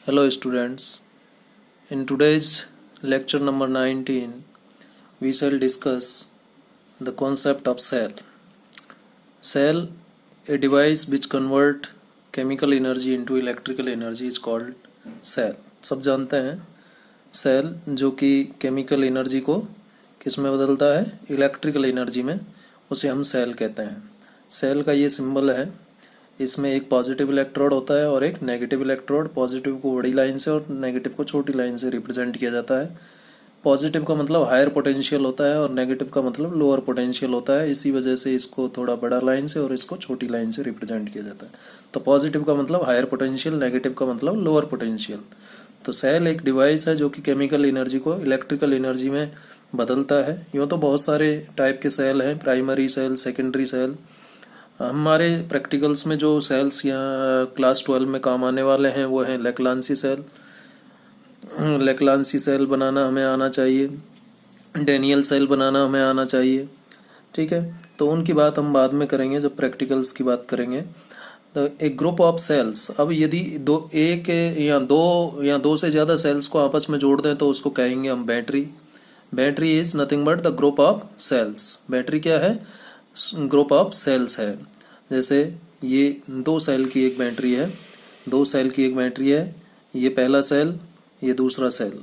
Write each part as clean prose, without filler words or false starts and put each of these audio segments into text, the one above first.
Hello students, in today's lecture number 19 we shall discuss the concept of cell. Cell, a device which convert chemical energy into electrical energy is called cell. सब जानते हैं cell जो कि chemical energy को किस में बदलता है, इलेक्ट्रिकल एनर्जी में, उसे हम सेल कहते हैं। सेल का ये सिंबल है, इसमें एक पॉजिटिव इलेक्ट्रोड होता है और एक नेगेटिव इलेक्ट्रोड। पॉजिटिव को बड़ी लाइन से और नेगेटिव को छोटी लाइन से रिप्रेजेंट किया जाता है। पॉजिटिव का मतलब हायर पोटेंशियल होता है और नेगेटिव का मतलब लोअर पोटेंशियल होता है। इसी वजह से इसको थोड़ा बड़ा लाइन से और इसको छोटी लाइन से रिप्रेजेंट किया जाता है। तो पॉजिटिव का मतलब हायर पोटेंशियल, नेगेटिव का मतलब लोअर पोटेंशियल। तो सेल एक डिवाइस है जो कि केमिकल एनर्जी को इलेक्ट्रिकल एनर्जी में बदलता है। यूँ तो बहुत सारे टाइप के सेल हैं, प्राइमरी सेल, सेकेंडरी सेल। हमारे प्रैक्टिकल्स में जो सेल्स यहाँ क्लास 12 में काम आने वाले हैं वो हैं लेक्लांसी सेल। लेक्लांसी सेल बनाना हमें आना चाहिए, डेनियल सेल बनाना हमें आना चाहिए, ठीक है। तो उनकी बात हम बाद में करेंगे जब प्रैक्टिकल्स की बात करेंगे। तो एक ग्रुप ऑफ सेल्स, अब यदि एक या दो से ज़्यादा सेल्स को आपस में जोड़ दें तो उसको कहेंगे हम battery. Battery is nothing but the group of cells. Battery क्या है? ग्रुप ऑफ सेल्स है। जैसे ये दो सेल की एक बैटरी है, दो सेल की एक बैटरी है, ये पहला सेल, ये दूसरा सेल।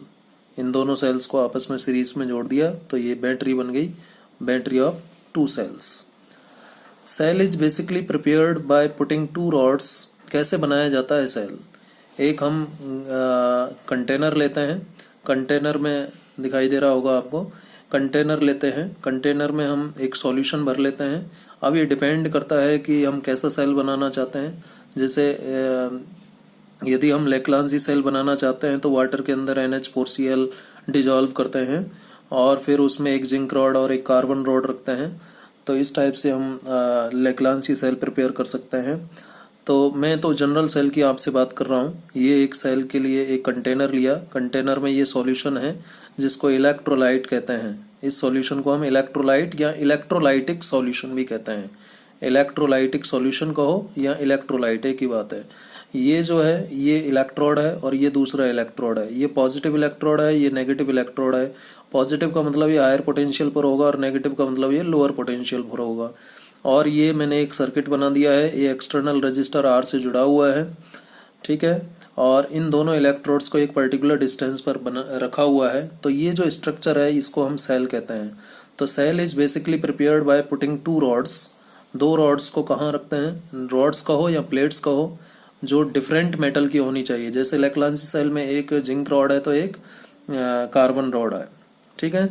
इन दोनों सेल्स को आपस में सीरीज में जोड़ दिया तो ये बैटरी बन गई, battery of two cells. Cell is basically prepared by putting two rods. कैसे बनाया जाता है सेल? एक हम कंटेनर लेते हैं, कंटेनर में दिखाई दे रहा होगा आपको, कंटेनर लेते हैं, कंटेनर में हम एक सॉल्यूशन भर लेते हैं। अब ये डिपेंड करता है कि हम कैसा सेल बनाना चाहते हैं। जैसे यदि हम लेक्लांसी सेल बनाना चाहते हैं तो वाटर के अंदर NH4Cl डिजॉल्व करते हैं और फिर उसमें एक जिंक रॉड और एक कार्बन रॉड रखते हैं। तो इस टाइप से हम लेक्लांसी सेल प्रिपेयर कर सकते हैं। तो मैं तो जनरल सेल की आपसे बात कर रहा हूँ। ये एक सेल के लिए एक कंटेनर लिया, कंटेनर में ये सॉल्यूशन है जिसको इलेक्ट्रोलाइट कहते हैं। इस सॉल्यूशन को हम इलेक्ट्रोलाइट या इलेक्ट्रोलाइटिक सॉल्यूशन भी कहते हैं। इलेक्ट्रोलाइटिक सॉल्यूशन कहो या इलेक्ट्रोलाइट, एक ही बात है। ये जो है ये इलेक्ट्रोड है और ये दूसरा इलेक्ट्रोड है। ये पॉजिटिव इलेक्ट्रोड है, ये नेगेटिव इलेक्ट्रोड है। पॉजिटिव का मतलब ये हायर पोटेंशियल पर होगा और नेगेटिव का मतलब ये लोअर पोटेंशियल पर होगा। और ये मैंने एक सर्किट बना दिया है, ये एक्सटर्नल रजिस्टर R से जुड़ा हुआ है, ठीक है। और इन दोनों इलेक्ट्रोड्स को एक पर्टिकुलर डिस्टेंस पर रखा हुआ है। तो ये जो स्ट्रक्चर है इसको हम सेल कहते हैं। तो cell is basically prepared by putting two rods. दो रॉड्स को कहाँ रखते हैं? रॉड्स कहो या प्लेट्स कहो, जो डिफरेंट मेटल की होनी चाहिए। जैसे लेक्लांसी सेल में एक जिंक रॉड है तो एक कार्बन रॉड है, ठीक है।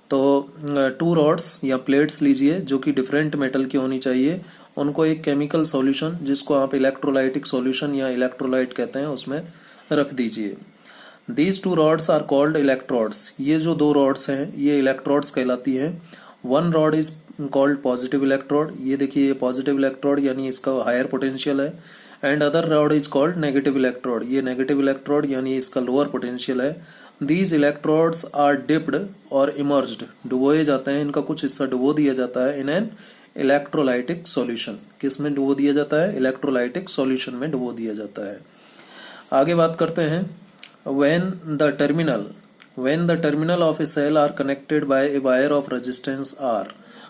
तो टू रॉड्स या प्लेट्स लीजिए जो कि डिफरेंट मेटल की होनी चाहिए, उनको एक केमिकल सॉल्यूशन जिसको आप इलेक्ट्रोलाइटिक सॉल्यूशन या इलेक्ट्रोलाइट कहते हैं उसमें रख दीजिए। These two rods are called electrodes. ये जो दो रॉड्स हैं ये इलेक्ट्रोड्स कहलाती हैं। One rod is called positive electrode. ये देखिए ये पॉजिटिव इलेक्ट्रोड यानी इसका हायर पोटेंशियल है। And other rod is called negative electrode. ये नेगेटिव इलेक्ट्रोड यानी इसका लोअर पोटेंशियल है। दीज इलेक्ट्रोड्स आर डिप्ड और इमर्ज्ड, डुबोए जाते हैं, इनका कुछ हिस्सा डुबो दिया जाता है इन एन इलेक्ट्रोलाइटिक सॉल्यूशन। किस में डुबो दिया जाता है? इलेक्ट्रोलाइटिक सॉल्यूशन में डुबो दिया जाता है। आगे बात करते हैं। when the terminal of a cell are connected by a wire of resistance R।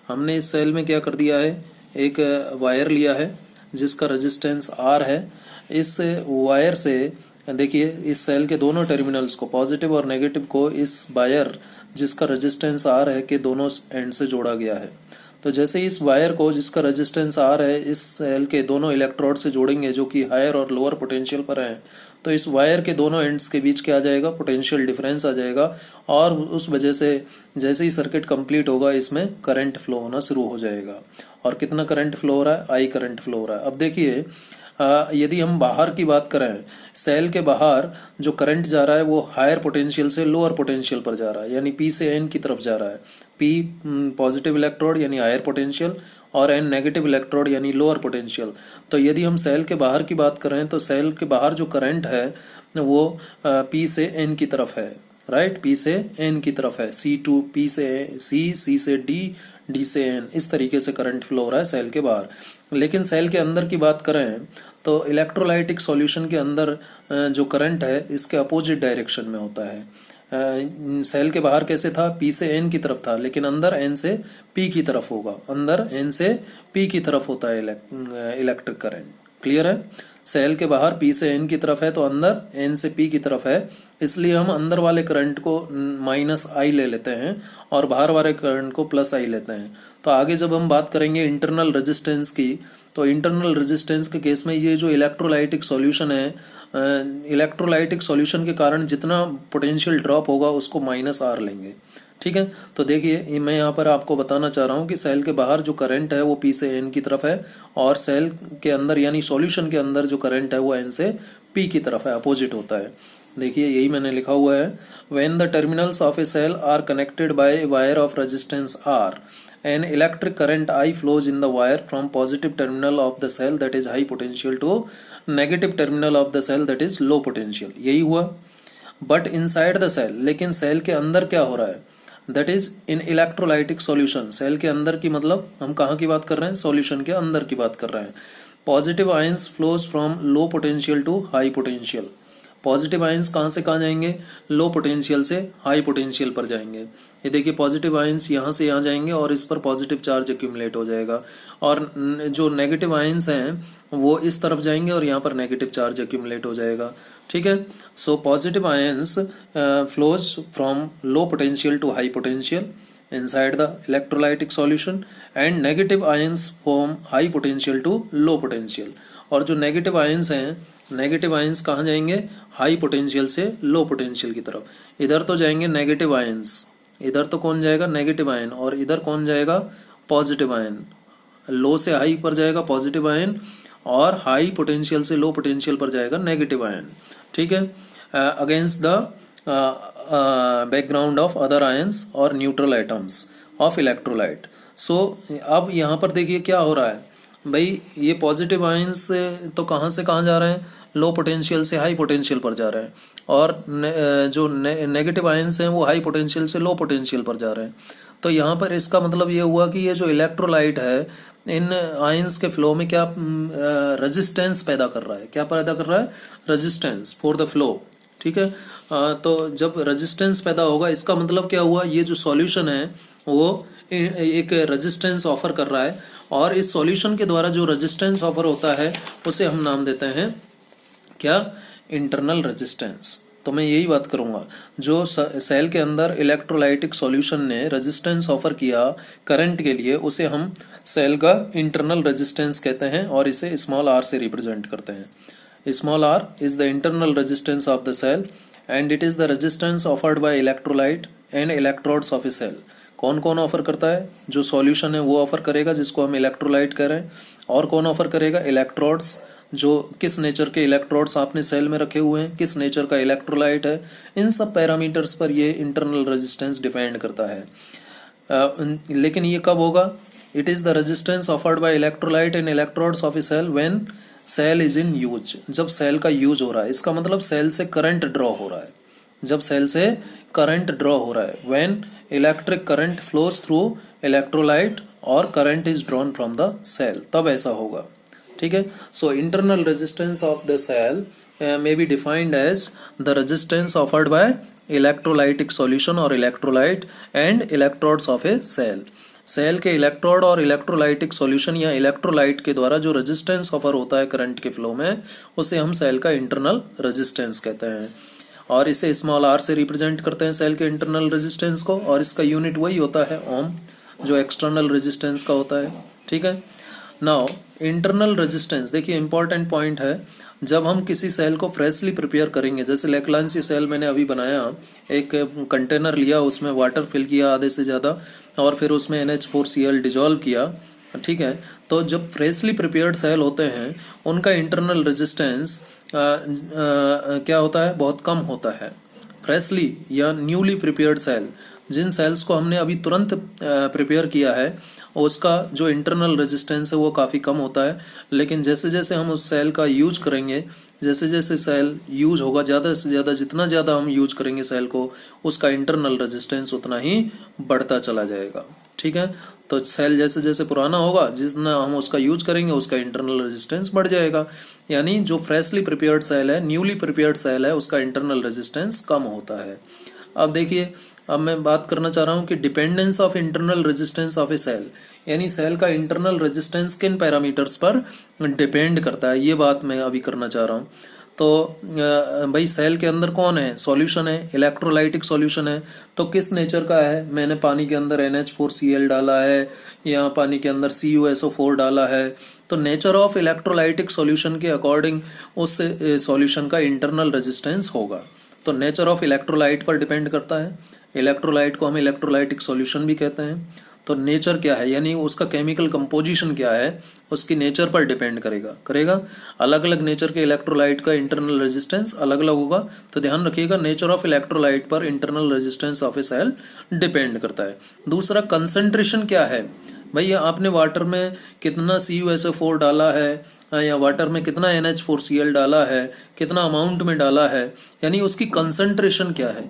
हमने इस सेल में क्या कर दिया है? एक वायर लिया है जिसका रेजिस्टेंस R है। इस वायर से देखिए इस सेल के दोनों टर्मिनल्स को, पॉजिटिव और नेगेटिव को, इस वायर जिसका रेजिस्टेंस R है के दोनों एंड से जोड़ा गया है। तो जैसे इस वायर को जिसका रेजिस्टेंस R है इस सेल के दोनों इलेक्ट्रोड से जोड़ेंगे जो कि हायर और लोअर पोटेंशियल पर हैं, तो इस वायर के दोनों एंड्स के बीच क्या आ जाएगा? पोटेंशियल डिफरेंस आ जाएगा। और उस वजह से जैसे ही सर्किट कंप्लीट होगा इसमें करंट फ्लो होना शुरू हो जाएगा। और कितना करंट फ्लो हो रहा है? I करंट फ्लो हो रहा है। अब देखिए यदि हम बाहर की बात करें, सेल के बाहर जो करंट जा रहा है वो हायर पोटेंशियल से लोअर पोटेंशियल पर जा रहा है, यानी P से N की तरफ जा रहा है। P पॉजिटिव इलेक्ट्रोड यानी हायर पोटेंशियल और N नेगेटिव इलेक्ट्रोड यानी लोअर पोटेंशियल। तो यदि हम सेल के बाहर की बात करें तो सेल के बाहर जो करंट है वो P से N की तरफ है, राइट। P से N की तरफ है, C टू P से C, C से D, D से N, इस तरीके से करंट फ्लो हो रहा है सेल के बाहर। लेकिन सेल के अंदर की बात करें तो इलेक्ट्रोलाइटिक सॉल्यूशन के अंदर जो करंट है इसके अपोजिट डायरेक्शन में होता है। सेल के बाहर कैसे था, P से N की तरफ था, लेकिन अंदर N से P की तरफ होगा, अंदर N से P की तरफ होता है इलेक्ट्रिक करंट। क्लियर है? सेल के बाहर P से N की तरफ है तो अंदर N से P की तरफ है, इसलिए हम अंदर वाले करंट को -I ले लेते हैं और बाहर वाले करंट को +I लेते हैं। तो आगे जब हम बात करेंगे इंटरनल रेजिस्टेंस की, तो इंटरनल रेजिस्टेंस के केस में ये जो इलेक्ट्रोलाइटिक सॉल्यूशन है, इलेक्ट्रोलाइटिक सॉल्यूशन के कारण जितना पोटेंशियल ड्रॉप होगा उसको -R लेंगे। ठीक है, तो देखिए मैं यहाँ पर आपको बताना चाह रहा हूँ कि सेल के बाहर जो करंट है वो P से N की तरफ है और सेल के अंदर यानी सॉल्यूशन के अंदर जो करंट है वो N से P की तरफ है, अपोजिट होता है। देखिए यही मैंने लिखा हुआ है, when the terminals of a cell are connected by a wire of resistance R, an electric current I flows in the wire from positive terminal of the cell that is high potential to negative terminal of the cell that is low potential। यही हुआ। But inside the cell, लेकिन cell के अंदर क्या हो रहा है, that is in electrolytic solution. Cell के अंदर की मतलब हम कहाँ की बात कर रहे हैं, सॉल्यूशन के अंदर की बात कर रहे हैं। Positive ions flows from low potential to high potential. Positive ions कहाँ से कहाँ जाएंगे, लो पोटेंशियल से हाई पोटेंशियल पर जाएंगे। ये देखिए पॉजिटिव आयंस यहाँ से यहाँ जाएंगे और इस पर पॉजिटिव चार्ज एक्यूमुलेट हो जाएगा, और जो नेगेटिव आयंस हैं वो इस तरफ जाएंगे और यहाँ पर नेगेटिव चार्ज एक्यूमुलेट हो जाएगा। ठीक है, so positive ions flows from low potential to high potential inside the electrolytic solution and negative ions from high potential to low potential। और जो नेगेटिव आयंस हैं, नेगेटिव आयंस कहाँ जाएंगे, हाई पोटेंशियल से लो पोटेंशियल की तरफ। इधर तो जाएंगे नेगेटिव आयंस, इधर तो कौन जाएगा, नेगेटिव आयन, और इधर कौन जाएगा, पॉजिटिव आयन। लो से हाई पर जाएगा पॉजिटिव आयन और हाई पोटेंशियल से लो पोटेंशियल पर जाएगा नेगेटिव आयन। ठीक है, against the background of other ions और न्यूट्रल एटम्स ऑफ इलेक्ट्रोलाइट। सो अब यहाँ पर देखिए क्या हो रहा है भाई, ये पॉजिटिव आयंस तो कहाँ से कहाँ जा रहे हैं, लो पोटेंशियल से हाई पोटेंशियल पर जा रहे हैं, और जो नेगेटिव आयंस हैं वो हाई पोटेंशियल से लो पोटेंशियल पर जा रहे हैं। तो यहाँ पर इसका मतलब ये हुआ कि ये जो इलेक्ट्रोलाइट है इन आयंस के फ्लो में क्या रेजिस्टेंस पैदा कर रहा है, क्या पैदा कर रहा है, रेजिस्टेंस फॉर द फ्लो। ठीक है, तो जब रेजिस्टेंस पैदा होगा इसका मतलब क्या हुआ, ये जो सॉल्यूशन है वो एक रेजिस्टेंस ऑफर कर रहा है, और इस सॉल्यूशन के द्वारा जो रेजिस्टेंस ऑफर होता है उसे हम नाम देते हैं क्या, इंटरनल रेजिस्टेंस। तो मैं यही बात करूँगा, जो सेल के अंदर इलेक्ट्रोलाइटिक सॉल्यूशन ने रेजिस्टेंस ऑफर किया करंट के लिए उसे हम सेल का इंटरनल रेजिस्टेंस कहते हैं, और इसे स्मॉल r से रिप्रेजेंट करते हैं। Small r is the internal resistance of the cell and it is the resistance offered by electrolyte and electrodes of a cell. कौन कौन ऑफर करता है, जो सॉल्यूशन है वो ऑफर करेगा जिसको हम इलेक्ट्रोलाइट कह रहे हैं, और कौन ऑफर करेगा, इलेक्ट्रोड्स, जो किस नेचर के इलेक्ट्रोड्स आपने सेल में रखे हुए हैं, किस नेचर का इलेक्ट्रोलाइट है, इन सब पैरामीटर्स पर ये इंटरनल रेजिस्टेंस डिपेंड करता है। लेकिन ये कब होगा, it is the resistance offered by electrolyte and electrodes of a cell when cell is in use. जब सेल का यूज हो रहा है, इसका मतलब सेल से करंट ड्रॉ हो रहा है, जब सेल से करंट ड्रॉ हो रहा है, when electric current flows through electrolyte और current is drawn from the cell, तब ऐसा होगा। ठीक है, so internal resistance of the cell may be defined as the resistance offered by electrolytic solution or electrolyte and electrodes of a cell। Cell के electrode और electrolytic solution या electrolyte के द्वारा जो रेजिस्टेंस ऑफर होता है करंट के flow में उसे हम सेल का इंटरनल रेजिस्टेंस कहते हैं, और इसे स्मॉल r से रिप्रेजेंट करते हैं सेल के इंटरनल रेजिस्टेंस को, और इसका यूनिट वही होता है ओम, जो एक्सटर्नल रेजिस्टेंस का होता है। ठीक है, नाउ इंटरनल रेजिस्टेंस देखिए इंपॉर्टेंट पॉइंट है। जब हम किसी सेल को फ्रेशली प्रिपेयर करेंगे, जैसे लेक्लांसी सेल मैंने अभी बनाया, एक कंटेनर लिया, उसमें वाटर फिल किया आधे से ज़्यादा, और फिर उसमें NH4Cl डिजॉल्व किया। ठीक है, तो जब फ्रेशली प्रिपेयर्ड सेल होते हैं उनका इंटरनल रेजिस्टेंस क्या होता है, बहुत कम होता है। फ्रेशली या न्यूली प्रिपेयर्ड सेल, जिन सेल्स को हमने अभी तुरंत प्रिपेयर किया है, उसका जो इंटरनल रेजिस्टेंस है वो काफ़ी कम होता है। लेकिन जैसे जैसे हम उस सेल का यूज करेंगे, जैसे जैसे सेल यूज होगा, ज़्यादा से ज़्यादा जितना ज़्यादा हम यूज करेंगे सेल को, उसका इंटरनल रेजिस्टेंस उतना ही बढ़ता चला जाएगा। ठीक है। तो सेल जैसे जैसे पुराना होगा, जितना हम उसका यूज करेंगे उसका इंटरनल रेजिस्टेंस बढ़ जाएगा। यानी जो फ्रेशली प्रिपेयर्ड सेल है, न्यूली प्रिपेयर्ड सेल है, उसका इंटरनल रेजिस्टेंस कम होता है। अब देखिए, अब मैं बात करना चाह रहा हूँ कि dependence of internal resistance of a cell, यानी सेल का इंटरनल रेजिस्टेंस किन पैरामीटर्स पर डिपेंड करता है, ये बात मैं अभी करना चाह रहा हूँ। तो भाई सेल के अंदर कौन है, सॉल्यूशन है, इलेक्ट्रोलाइटिक सॉल्यूशन है, तो किस नेचर का है, मैंने पानी के अंदर NH4Cl डाला है या पानी के अंदर CuSO4 डाला है, तो नेचर ऑफ इलेक्ट्रोलाइटिक सॉल्यूशन के अकॉर्डिंग उस सॉल्यूशन का इंटरनल रेजिस्टेंस होगा। तो नेचर ऑफ इलेक्ट्रोलाइट पर डिपेंड करता है, इलेक्ट्रोलाइट को हम इलेक्ट्रोलाइटिक सॉल्यूशन भी कहते हैं। तो नेचर क्या है, यानी उसका केमिकल कंपोजिशन क्या है, उसकी नेचर पर डिपेंड करेगा। अलग अलग नेचर के इलेक्ट्रोलाइट का इंटरनल रेजिस्टेंस अलग अलग होगा। तो ध्यान रखिएगा, नेचर ऑफ इलेक्ट्रोलाइट पर internal resistance of a cell depend करता है। दूसरा, कंसंट्रेशन क्या है, भैया आपने वाटर में कितना CuSO4 डाला है या वाटर में कितना NH4Cl डाला है, कितना अमाउंट में डाला है, यानी उसकी कंसंट्रेशन क्या है।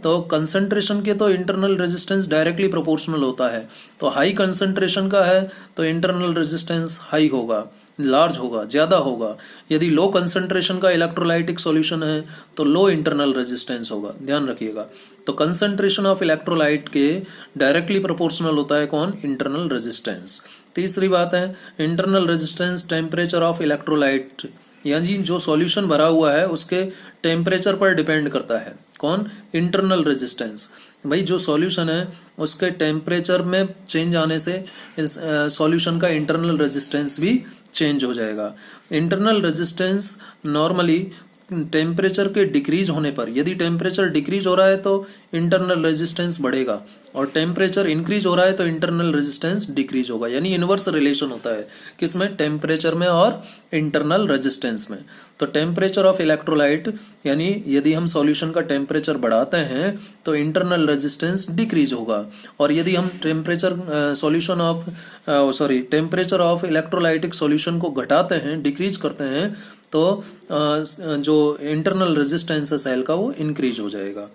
तो कंसंट्रेशन के तो इंटरनल रेजिस्टेंस डायरेक्टली प्रोपोर्शनल होता है। तो हाई कंसंट्रेशन का है तो इंटरनल रेजिस्टेंस हाई होगा, लार्ज होगा, ज्यादा होगा। यदि लो कंसंट्रेशन का इलेक्ट्रोलाइटिक सॉल्यूशन है तो लो इंटरनल रेजिस्टेंस होगा, ध्यान रखिएगा। तो कंसंट्रेशन ऑफ इलेक्ट्रोलाइट के डायरेक्टली प्रोपोर्शनल होता है कौन, इंटरनल रेजिस्टेंस। तीसरी बात है internal resistance temperature of electrolyte, यानी जो सॉल्यूशन भरा हुआ है उसके टेम्परेचर पर डिपेंड करता है कौन, इंटरनल रेजिस्टेंस। भाई जो सॉल्यूशन है उसके टेम्परेचर में चेंज आने से सॉल्यूशन का इंटरनल रेजिस्टेंस भी चेंज हो जाएगा। इंटरनल रेजिस्टेंस नॉर्मली टेम्परेचर के डिक्रीज होने पर, यदि टेम्परेचर डिक्रीज हो रहा है तो इंटरनल रेजिस्टेंस बढ़ेगा, और टेम्परेचर इंक्रीज हो रहा है तो इंटरनल रेजिस्टेंस डिक्रीज होगा। यानी इनवर्स रिलेशन होता है किसमें, टेम्परेचर में और इंटरनल रेजिस्टेंस में। तो टेम्परेचर ऑफ इलेक्ट्रोलाइट, यानी यदि हम सॉल्यूशन का टेम्परेचर बढ़ाते हैं तो इंटरनल रेजिस्टेंस डिक्रीज होगा, और यदि हम टेम्परेचर ऑफ इलेक्ट्रोलाइटिक सॉल्यूशन को घटाते हैं, डिक्रीज करते हैं, तो जो इंटरनल रेजिस्टेंस है सेल का वो इंक्रीज हो जाएगा।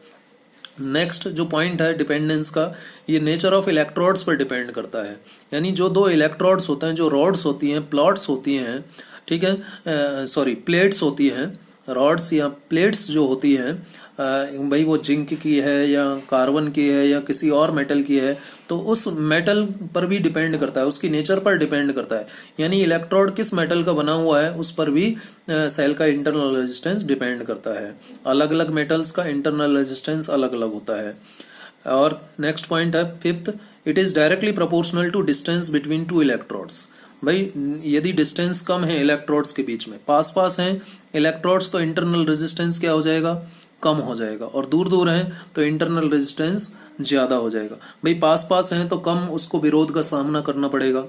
नेक्स्ट जो पॉइंट है डिपेंडेंस का, ये नेचर ऑफ इलेक्ट्रोड्स पर डिपेंड करता है। यानी जो दो इलेक्ट्रोड्स होते हैं, जो रॉड्स होती हैं, प्लॉट्स होती हैं, ठीक है, प्लेट्स होती हैं, रॉड्स या प्लेट्स जो होती हैं, भाई वो जिंक की है या कार्बन की है या किसी और मेटल की है, तो उस मेटल पर भी डिपेंड करता है, उसकी नेचर पर डिपेंड करता है। यानी इलेक्ट्रोड किस मेटल का बना हुआ है उस पर भी सेल का इंटरनल रेजिस्टेंस डिपेंड करता है। अलग अलग मेटल्स का इंटरनल रेजिस्टेंस अलग अलग होता है। और नेक्स्ट पॉइंट है fifth, it is directly proportional to distance between two electrodes. भाई यदि डिस्टेंस कम है इलेक्ट्रोड्स के बीच में, पास पास हैं इलेक्ट्रोड्स, तो इंटरनल रेजिस्टेंस क्या हो जाएगा, कम हो जाएगा, और दूर दूर हैं तो इंटरनल रेजिस्टेंस ज्यादा हो जाएगा। भाई पास पास हैं तो कम उसको विरोध का सामना करना पड़ेगा,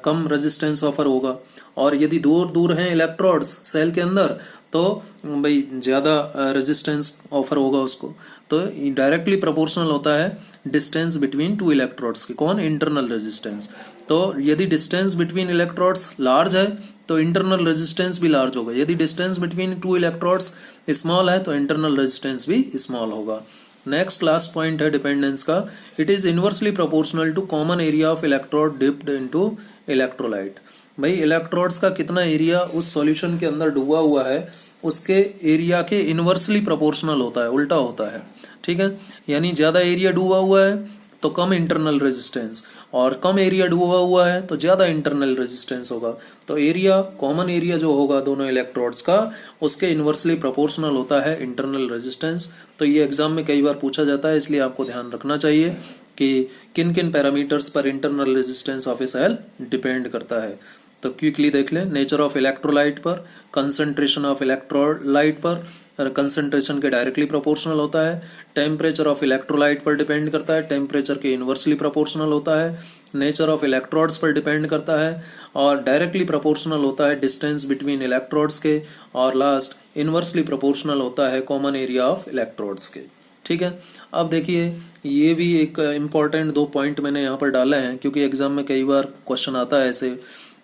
कम रेजिस्टेंस ऑफर होगा, और यदि दूर दूर हैं इलेक्ट्रोड्स सेल के अंदर तो भाई ज्यादा रेजिस्टेंस ऑफर होगा उसको। तो डायरेक्टली प्रोपोर्शनल होता है डिस्टेंस बिटवीन टू इलेक्ट्रोड्स की कौन, इंटरनल रेजिस्टेंस। तो यदि डिस्टेंस बिटवीन इलेक्ट्रोड्स लार्ज है तो इंटरनल रेजिस्टेंस भी लार्ज होगा, यदि distance between two electrodes small है तो इंटरनल रेजिस्टेंस भी स्मॉल होगा। नेक्स्ट लास्ट पॉइंट है डिपेंडेंस का, it is inversely proportional to common area of electrode dipped into electrolyte. भाई इलेक्ट्रोड्स का कितना एरिया उस सॉल्यूशन के अंदर डूबा हुआ है उसके एरिया के इनवर्सली प्रोपोर्शनल होता है, उल्टा होता है, ठीक है। यानी ज्यादा एरिया डूबा हुआ है तो कम इंटरनल रेजिस्टेंस, और कम एरिया डूबा हुआ है तो ज्यादा इंटरनल रेजिस्टेंस होगा। तो एरिया, कॉमन एरिया जो होगा दोनों इलेक्ट्रोड्स का, उसके इनवर्सली प्रोपोर्शनल होता है इंटरनल रेजिस्टेंस। तो ये एग्जाम में कई बार पूछा जाता है, इसलिए आपको ध्यान रखना चाहिए कि किन किन पैरामीटर्स पर internal resistance of a cell depend करता है। तो क्विकली देख लें, नेचर ऑफ इलेक्ट्रोलाइट पर, कंसंट्रेशन ऑफ इलेक्ट्रोलाइट पर, कंसंट्रेशन के डायरेक्टली प्रोपोर्शनल होता है, टेम्परेचर ऑफ इलेक्ट्रोलाइट पर डिपेंड करता है, टेम्परेचर के इनवर्सली प्रोपोर्शनल होता है, नेचर ऑफ इलेक्ट्रोड्स पर डिपेंड करता है, और डायरेक्टली प्रोपोर्शनल होता है डिस्टेंस बिटवीन इलेक्ट्रोड्स के, और लास्ट इनवर्सली प्रोपोर्शनल होता है कॉमन एरिया ऑफ इलेक्ट्रोड्स के, ठीक है। अब देखिए ये भी एक इम्पॉर्टेंट 2 पॉइंट मैंने यहाँ पर डाले हैं क्योंकि एग्जाम में कई बार क्वेश्चन आता है ऐसे।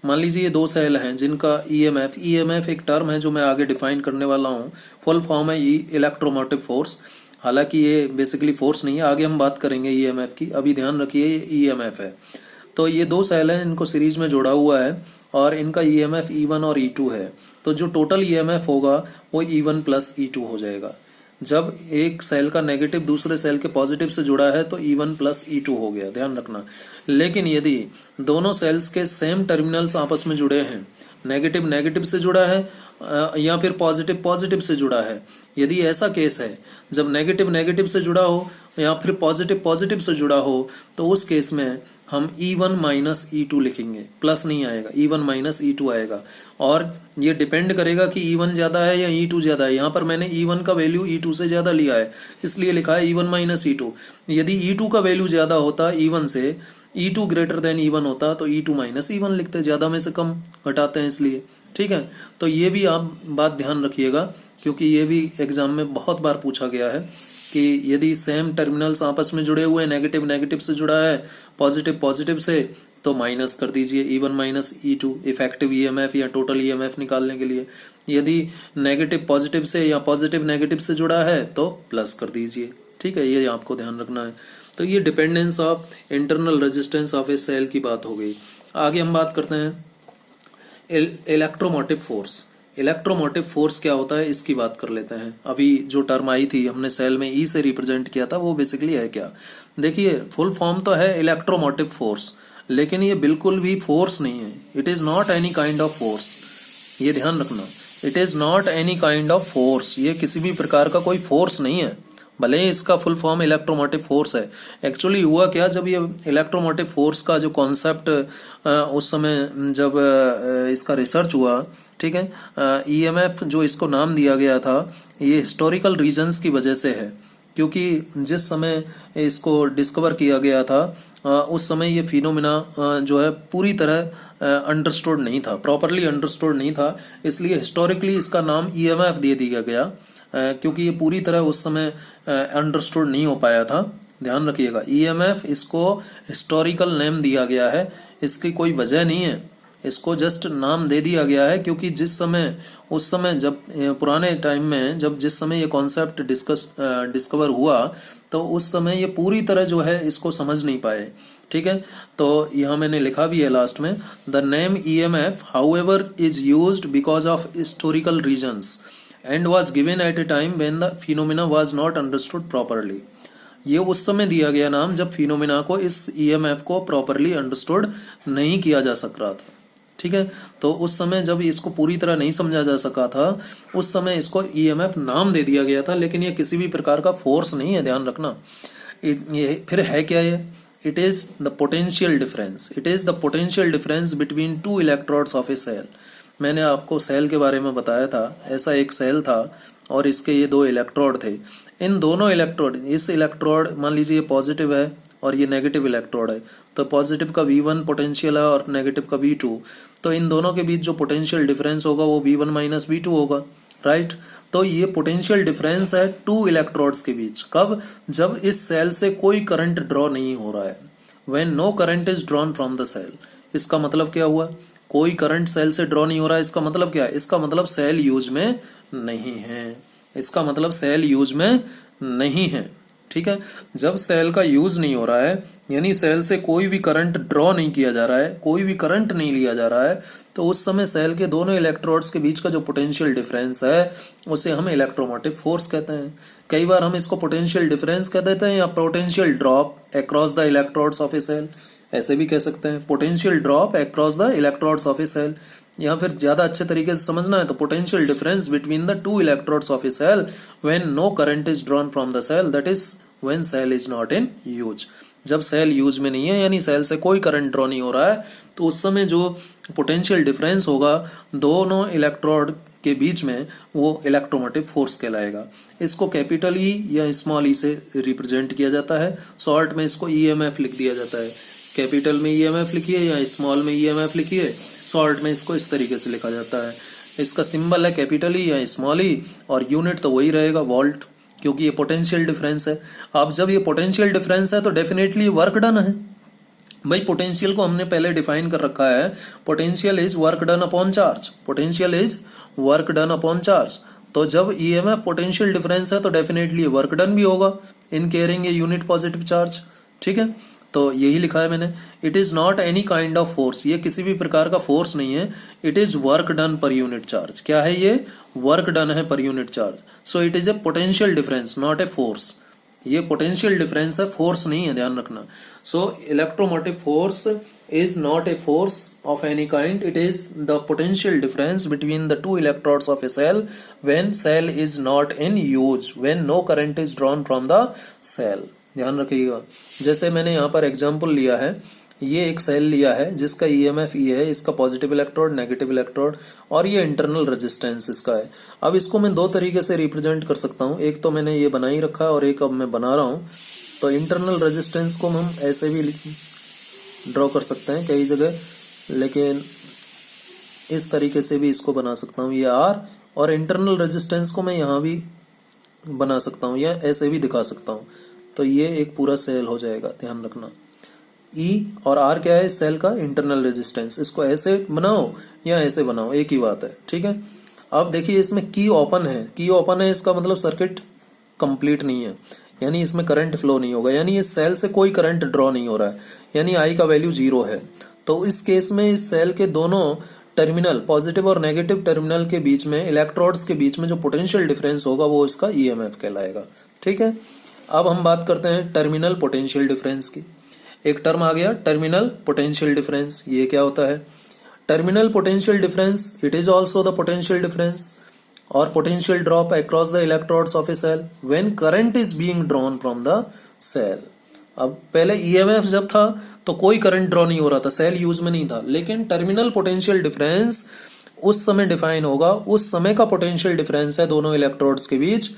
मान लीजिए ये 2 सेल हैं जिनका ईएमएफ एक टर्म है जो मैं आगे डिफाइन करने वाला हूँ, फुल फॉर्म है इलेक्ट्रोमोटिव फोर्स। हालांकि ये बेसिकली फोर्स नहीं है, आगे हम बात करेंगे ईएमएफ की, अभी ध्यान रखिए ये ईएमएफ है। तो ये दो सेल हैं, इनको सीरीज में जोड़ा हुआ है और इनका ईएमएफ E1 और E2 है। तो जो टोटल ईएमएफ होगा वो E1 प्लस E2 हो जाएगा। जब एक सेल का नेगेटिव दूसरे सेल के पॉजिटिव से जुड़ा है तो E1 प्लस E2 हो गया, ध्यान रखना। लेकिन यदि दोनों सेल्स के सेम टर्मिनल्स आपस में जुड़े हैं, नेगेटिव नेगेटिव से जुड़ा है या फिर पॉजिटिव पॉजिटिव से जुड़ा है, यदि ऐसा केस है जब नेगेटिव नेगेटिव से जुड़ा हो या फिर पॉजिटिव पॉजिटिव से जुड़ा हो, तो उस केस में हम E1 माइनस E2 लिखेंगे, प्लस नहीं आएगा, E1 माइनस E2 आएगा। और ये डिपेंड करेगा कि E1 ज्यादा है या E2 ज्यादा है। यहाँ पर मैंने E1 का वैल्यू E2 से ज्यादा लिया है, इसलिए लिखा है E1 माइनस E2। यदि E2 का वैल्यू ज्यादा होता E1 से, E2 ग्रेटर देन E1 होता तो E2 माइनस E1 लिखते, ज्यादा में से कम घटाते हैं इसलिए, ठीक है। तो ये भी आप बात ध्यान रखिएगा, क्योंकि ये भी एग्जाम में बहुत बार पूछा गया है कि यदि सेम टर्मिनल्स आपस में जुड़े हुए, नेगेटिव नेगेटिव से जुड़ा है, पॉजिटिव पॉजिटिव से, तो माइनस कर दीजिए E1 minus E2 effective EMF या टोटल ईएमएफ निकालने के लिए। यदि नेगेटिव पॉजिटिव से या पॉजिटिव नेगेटिव से जुड़ा है तो प्लस कर दीजिए, ठीक है। ये आपको ध्यान रखना है। तो ये dependence of internal resistance of a cell की बात हो गई। आगे हम बात करते हैं इलेक्ट्रोमोटिव फोर्स। इलेक्ट्रोमोटिव फोर्स क्या होता है इसकी बात कर लेते हैं। अभी जो टर्म आई थी हमने सेल में ई से रिप्रेजेंट किया था, वो बेसिकली है क्या? देखिए, फुल फॉर्म तो है इलेक्ट्रोमोटिव फोर्स, लेकिन ये बिल्कुल भी फोर्स नहीं है। It is not any kind of force, ये ध्यान रखना। It is not any kind of force, ये किसी भी प्रकार का कोई फोर्स नहीं है, भले ही इसका फुल फॉर्म इलेक्ट्रोमोटिव फोर्स है। एक्चुअली हुआ क्या, जब ये इलेक्ट्रोमोटिव फोर्स का जो कॉन्सेप्ट उस समय जब इसका रिसर्च हुआ, ठीक है, ईएमएफ जो इसको नाम दिया गया था, ये हिस्टोरिकल रीजंस की वजह से है। क्योंकि जिस समय इसको डिस्कवर किया गया था उस समय ये फिनोमिना जो है पूरी तरह अंडरस्टूड नहीं था, प्रॉपरली अंडरस्टूड नहीं था, इसलिए हिस्टोरिकली इसका नाम ईएमएफ दे दिया गया, क्योंकि ये पूरी तरह उस समय अंडरस्टूड नहीं हो पाया था। ध्यान रखिएगा, ईएमएफ इसको हिस्टोरिकल नेम दिया गया है, इसकी कोई वजह नहीं है, इसको जस्ट नाम दे दिया गया है। क्योंकि जिस समय उस समय जब पुराने टाइम में जब जिस समय ये कॉन्सेप्ट डिस्कवर हुआ, तो उस समय ये पूरी तरह जो है इसको समझ नहीं पाए, ठीक है। तो यहाँ मैंने लिखा भी है लास्ट में, the name EMF however is used because of historical reasons and was given at a time when the phenomena was not understood properly। ये उस समय दिया गया नाम जब फिनोमिना को, इस ईएमएफ को प्रॉपरली अंडरस्टूड नहीं किया जा सक रहा था, ठीक है। तो उस समय जब इसको पूरी तरह नहीं समझा जा सका था, उस समय इसको ईएमएफ नाम दे दिया गया था, लेकिन ये किसी भी प्रकार का फोर्स नहीं है, ध्यान रखना। ये फिर है क्या ये? It is the potential difference, it is the potential difference between two electrodes of a cell. मैंने आपको सेल के बारे में बताया था, ऐसा एक सेल था और इसके ये दो इलेक्ट्रोड थे। इन दोनों इलेक्ट्रोड, इस इलेक्ट्रोड मान लीजिए पॉजिटिव है और ये नेगेटिव इलेक्ट्रोड है, तो पॉजिटिव का V1 पोटेंशियल है और नेगेटिव का V2, तो इन दोनों के बीच जो पोटेंशियल डिफरेंस होगा वो V1 माइनस V2 होगा, राइट। तो ये पोटेंशियल डिफरेंस है टू इलेक्ट्रोड्स के बीच। कब? जब इस सेल से कोई करंट ड्रॉ नहीं हो रहा है, when no current is drawn from the cell. इसका मतलब क्या हुआ? कोई करंट सेल से ड्रॉ नहीं हो रहा है, इसका मतलब क्या है? इसका मतलब सेल यूज में नहीं है, इसका मतलब सेल यूज में नहीं है, ठीक है। जब सेल का यूज नहीं हो रहा है, यानी सेल से कोई भी करंट ड्रॉ नहीं किया जा रहा है, कोई भी करंट नहीं लिया जा रहा है, तो उस समय सेल के दोनों इलेक्ट्रोड्स के बीच का जो पोटेंशियल डिफरेंस है उसे हम इलेक्ट्रोमोटिव फोर्स कहते हैं। कई बार हम इसको पोटेंशियल डिफरेंस कह देते हैं या potential drop across the electrodes of a cell, ऐसे भी कह सकते हैं, potential drop across the electrodes of a cell. या फिर ज्यादा अच्छे तरीके से समझना है तो potential difference between the two electrodes of a cell when no current is drawn from the cell, that is when cell is not in use. जब सेल यूज में नहीं है, यानी सेल से कोई करंट ड्रॉ नहीं हो रहा है, तो उस समय जो पोटेंशियल डिफरेंस होगा दोनों इलेक्ट्रोड के बीच में, वो इलेक्ट्रोमोटिव फोर्स कहलाएगा। इसको कैपिटल ई या स्मॉल ई से रिप्रेजेंट किया जाता है, शॉर्ट में इसको ईएमएफ लिख दिया जाता है। कैपिटल में ईएमएफ लिखिए या स्मॉल में ईएमएफ लिखिए, शॉर्ट में इसको इस तरीके से लिखा जाता है। इसका सिंबल है कैपिटल ई या स्मॉल ई और यूनिट तो वही रहेगा वोल्ट, क्योंकि ये पोटेंशियल डिफरेंस है। अब जब ये पोटेंशियल डिफरेंस है तो डेफिनेटली वर्क डन है। भाई पोटेंशियल को हमने पहले डिफाइन कर रखा है, potential is work done upon charge, potential is work done upon charge. तो जब ईएमएफ पोटेंशियल डिफरेंस है तो डेफिनेटली वर्क डन भी होगा in carrying a unit positive charge. ठीक है, तो यही लिखा है मैंने, it is not any kind of force, ये किसी भी प्रकार का फोर्स नहीं है, it is work done per unit charge. क्या है ये? वर्क डन है per unit charge. So it is a potential difference not a force, ये पोटेंशियल डिफरेंस है, फोर्स नहीं है, ध्यान रखना। सो electromotive force is not a force of any kind, it is the potential difference between the two electrodes of a cell when cell is not in use, when no current is drawn from the cell। ध्यान रखिएगा, जैसे मैंने यहाँ पर example लिया है, ये एक सेल लिया है जिसका ईएमएफ ये है, इसका पॉजिटिव इलेक्ट्रोड नेगेटिव इलेक्ट्रोड और ये इंटरनल रेजिस्टेंस इसका है। अब इसको मैं दो तरीके से रिप्रेजेंट कर सकता हूँ, एक तो मैंने ये बना ही रखा है और एक अब मैं बना रहा हूँ। तो इंटरनल रेजिस्टेंस को हम ऐसे भी ड्रॉ कर सकते हैं कई जगह, लेकिन इस तरीके से भी इसको बना सकता हूँ, ये आर, और इंटरनल रेजिस्टेंस को मैं यहाँ भी बना सकता हूँ या ऐसे भी दिखा सकता हूँ। तो ये एक पूरा सेल हो जाएगा, ध्यान रखना। ई और आर क्या है? सेल का इंटरनल रेजिस्टेंस। इसको ऐसे बनाओ या ऐसे बनाओ, एक ही बात है। ठीक है, अब देखिए इसमें की ओपन है, की ओपन है इसका मतलब सर्किट कंप्लीट नहीं है, यानी इसमें करंट फ्लो नहीं होगा, यानी इस सेल से कोई करंट ड्रॉ नहीं हो रहा है, यानी आई का वैल्यू 0 है। तो इस केस में इस सेल के दोनों टर्मिनल, पॉजिटिव और नेगेटिव टर्मिनल के बीच में, इलेक्ट्रोड्स के बीच में जो पोटेंशियल डिफरेंस होगा वो इसका ईएमएफ कहलाएगा। ठीक है, अब हम बात करते हैं टर्मिनल पोटेंशियल डिफरेंस की। एक टर्म आ गया टर्मिनल पोटेंशियल डिफरेंस, ये क्या होता है? Terminal potential difference, it is also the potential difference or potential drop across the electrodes of a cell when current is being drawn from the cell। अब पहले EMF जब था तो कोई करंट ड्रॉ नहीं हो रहा था, सेल यूज में नहीं था, लेकिन टर्मिनल पोटेंशियल डिफरेंस उस समय डिफाइन होगा, उस समय का पोटेंशियल डिफरेंस है दोनों इलेक्ट्रोड्स के बीच।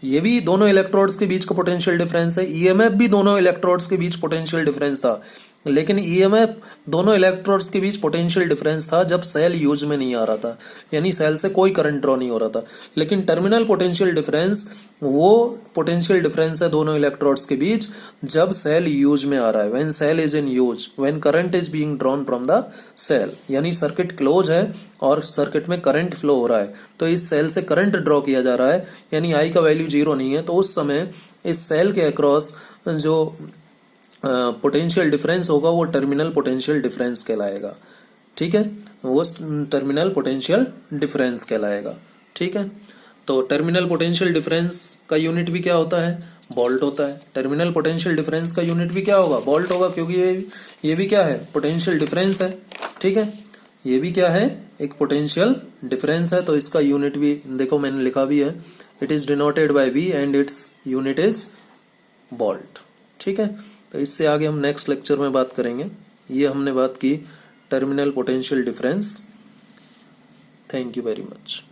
ये भी दोनों इलेक्ट्रोड्स के बीच का पोटेंशियल डिफरेंस है, ईएमएफ भी दोनों इलेक्ट्रोड्स के बीच पोटेंशियल डिफरेंस था, लेकिन ईएमएफ दोनों इलेक्ट्रोड्स के बीच पोटेंशियल डिफरेंस था जब सेल यूज में नहीं आ रहा था, यानी सेल से कोई करंट ड्रॉ नहीं हो रहा था। लेकिन टर्मिनल पोटेंशियल डिफरेंस वो पोटेंशियल डिफरेंस है दोनों इलेक्ट्रोड्स के बीच जब सेल यूज में आ रहा है, when cell is in use, when current is being drawn from the cell, यानी सर्किट क्लोज है और सर्किट में करंट फ्लो हो रहा है, तो इस सेल से करंट ड्रॉ किया जा रहा है, यानी आई का वैल्यू 0 नहीं है, तो उस समय इस सेल के अक्रॉस जो पोटेंशियल डिफरेंस होगा वो टर्मिनल पोटेंशियल डिफरेंस कहलाएगा। ठीक है, वो टर्मिनल पोटेंशियल डिफरेंस कहलाएगा। ठीक है, तो टर्मिनल पोटेंशियल डिफरेंस का यूनिट भी क्या होता है? वोल्ट होता है। टर्मिनल पोटेंशियल डिफरेंस का यूनिट भी क्या होगा? वोल्ट होगा, क्योंकि ये भी क्या है? पोटेंशियल डिफरेंस है। ठीक है, ये भी क्या है? एक पोटेंशियल डिफरेंस है, तो इसका यूनिट भी देखो मैंने लिखा भी है, it is denoted by V and its unit is volt. ठीक है, तो इससे आगे हम नेक्स्ट लेक्चर में बात करेंगे। ये हमने बात की terminal potential difference. Thank you very much.